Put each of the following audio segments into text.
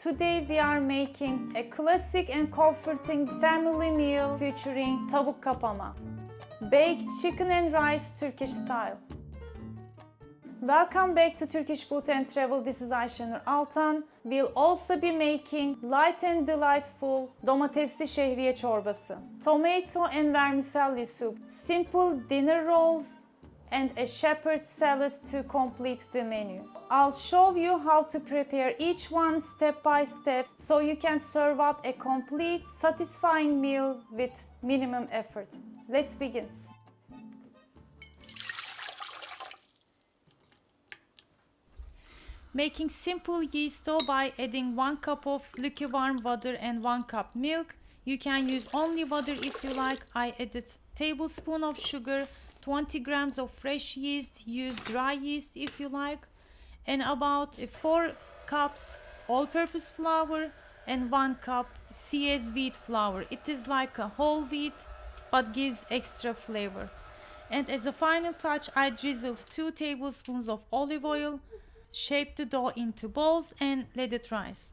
Today we are making a classic and comforting family meal featuring Tavuk Kapama, baked chicken and rice Turkish style. Welcome back to Turkish Food and Travel. This is Ayşenur Altan. We'll also be making light and delightful Domatesli Şehriye Çorbası, tomato and vermicelli soup, simple dinner rolls, and a shepherd's salad to complete the menu. I'll show you how to prepare each one step by step so you can serve up a complete, satisfying meal with minimum effort. Let's begin. Making simple yeast dough by adding 1 cup of lukewarm water and 1 cup milk. You can use only water if you like. I added tablespoon of sugar, 20 grams of fresh yeast, use dry yeast if you like, and about 4 cups all-purpose flour and 1 cup CS wheat flour. It is like a whole wheat but gives extra flavor. And as a final touch, I drizzled 2 tablespoons of olive oil, shaped the dough into balls and let it rise.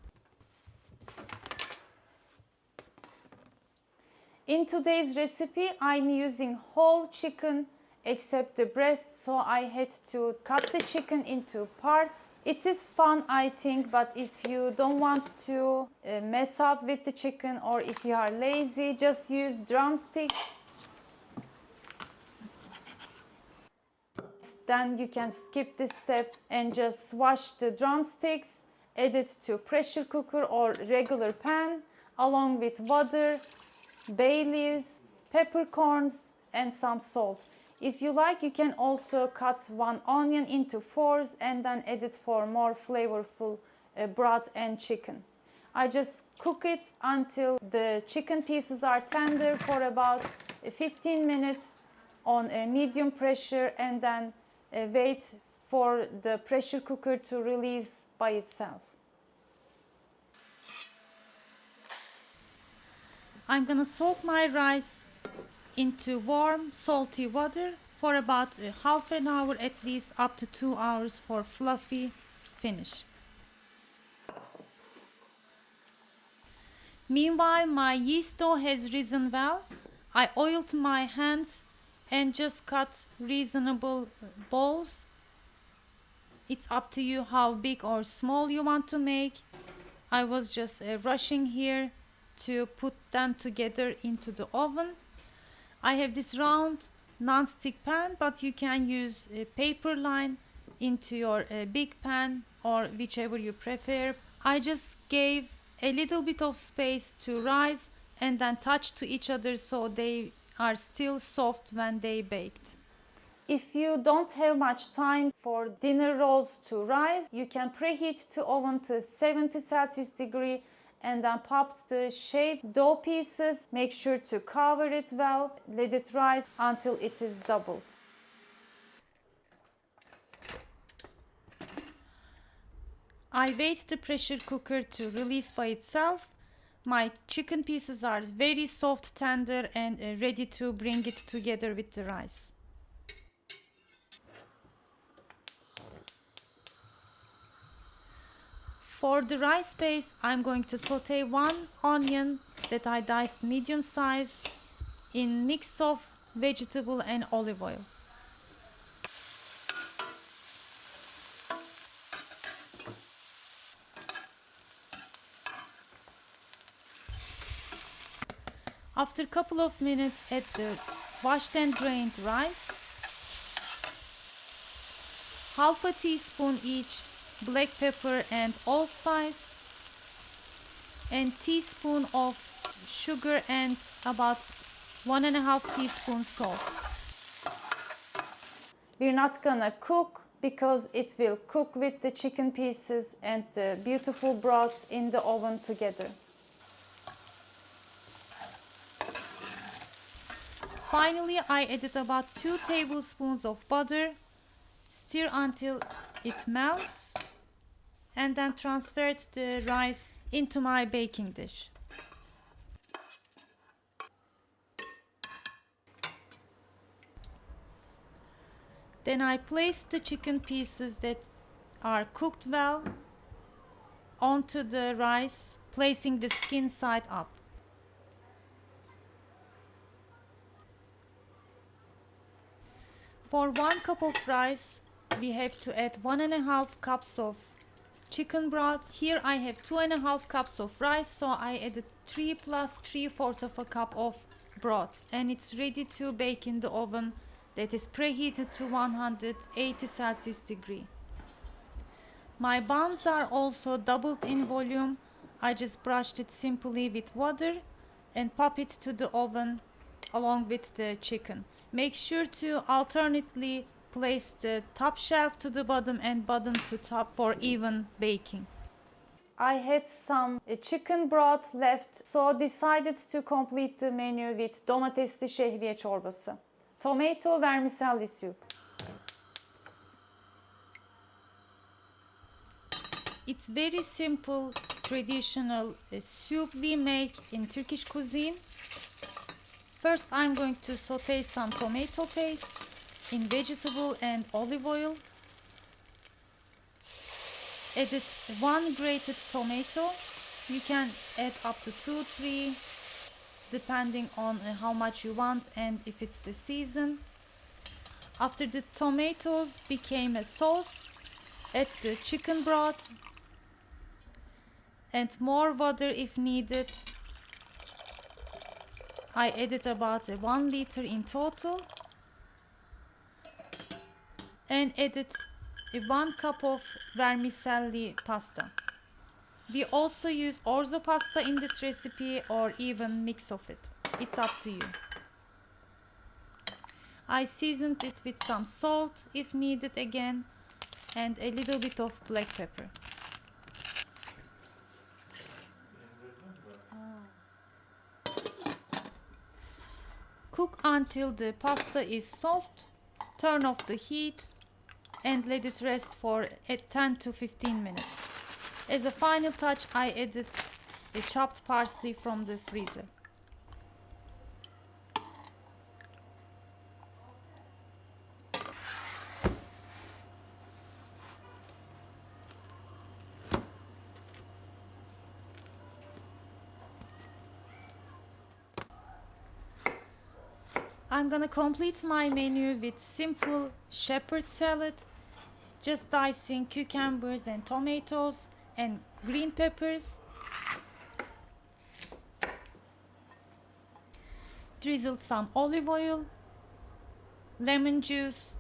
In today's recipe, I'm using whole chicken except the breast, so I had to cut the chicken into parts. It is fun, I think, but if you don't want to mess up with the chicken or if you are lazy, just use drumsticks. Then you can skip this step and just wash the drumsticks, add it to pressure cooker or regular pan along with water, bay leaves, peppercorns and some salt. If you like, you can also cut 1 onion into 4s and then add it for more flavorful broth and chicken. I just cook it until the chicken pieces are tender for about 15 minutes on a medium pressure and then wait for the pressure cooker to release by itself. I'm gonna soak my rice into warm salty water for about half an hour, at least up to 2 hours for fluffy finish. Meanwhile, my yeast dough has risen well. I oiled my hands and just cut reasonable balls. It's up to you how big or small you want to make. I was just rushing here to put them together into the oven. I have this round non-stick pan, but you can use a paper line into your big pan or whichever you prefer. I just gave a little bit of space to rise and then touch to each other so they are still soft when they baked. If you don't have much time for dinner rolls to rise, you can preheat the oven to 70 Celsius degree and then pop the shaped dough pieces. Make sure to cover it well. Let it rise until it is doubled. I wait the pressure cooker to release by itself. My chicken pieces are very soft, tender and ready to bring it together with the rice. For the rice base, I'm going to saute 1 onion that I diced medium size in mix of vegetable and olive oil. After a couple of minutes, add the washed and drained rice, half a teaspoon each black pepper and allspice, and teaspoon of sugar and about 1.5 teaspoons salt. We're not gonna cook because it will cook with the chicken pieces and the beautiful broth in the oven together. Finally, I added about 2 tablespoons of butter, stir until it melts, and then transferred the rice into my baking dish. Then I placed the chicken pieces that are cooked well onto the rice, placing the skin side up. For 1 cup of rice, we have to add 1.5 cups of chicken broth. Here I have 2.5 cups of rice, so I added 3 plus 3/4 of a cup of broth, and it's ready to bake in the oven that is preheated to 180 Celsius degree. My buns are also doubled in volume. I just brushed it simply with water and pop it to the oven along with the chicken. Make sure to alternately place the top shelf to the bottom and bottom to top for even baking. I had some chicken broth left, so decided to complete the menu with Domatesli Şehriye Çorbası. Tomato vermicelli soup. It's very simple, traditional soup we make in Turkish cuisine. First, I'm going to saute some tomato paste in vegetable and olive oil. Added 1 grated tomato. You can add up to 2-3 depending on how much you want and if it's the season. After the tomatoes became a sauce, add the chicken broth and more water if needed. I added about 1 liter in total and added 1 cup of vermicelli pasta. We also use orzo pasta in this recipe or even mix of it. It's up to you. I seasoned it with some salt if needed again and a little bit of black pepper. Cook until the pasta is soft. Turn off the heat and let it rest for 10 to 15 minutes. As a final touch, I added a chopped parsley from the freezer. I'm gonna complete my menu with simple shepherd salad, just dicing cucumbers and tomatoes and green peppers. Drizzled some olive oil, lemon juice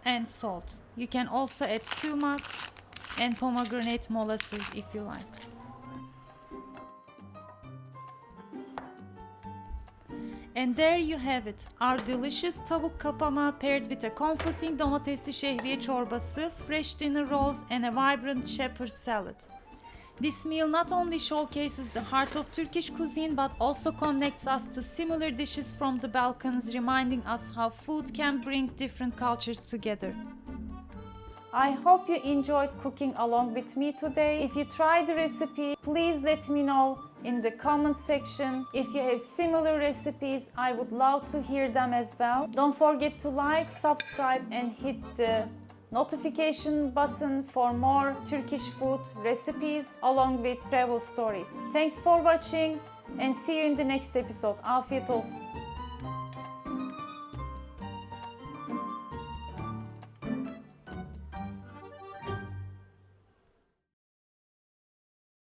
and salt. You can also add sumac and pomegranate molasses if you like. And there you have it, our delicious Tavuk Kapama paired with a comforting Domatesli Şehriye Çorbası, fresh dinner rolls and a vibrant shepherd salad. This meal not only showcases the heart of Turkish cuisine but also connects us to similar dishes from the Balkans, reminding us how food can bring different cultures together. I hope you enjoyed cooking along with me today. If you tried the recipe, please let me know in the comment section. If you have similar recipes, I would love to hear them as well. Don't forget to like, subscribe and hit the notification button for more Turkish food recipes along with travel stories. Thanks for watching and see you in the next episode. Afiyet olsun.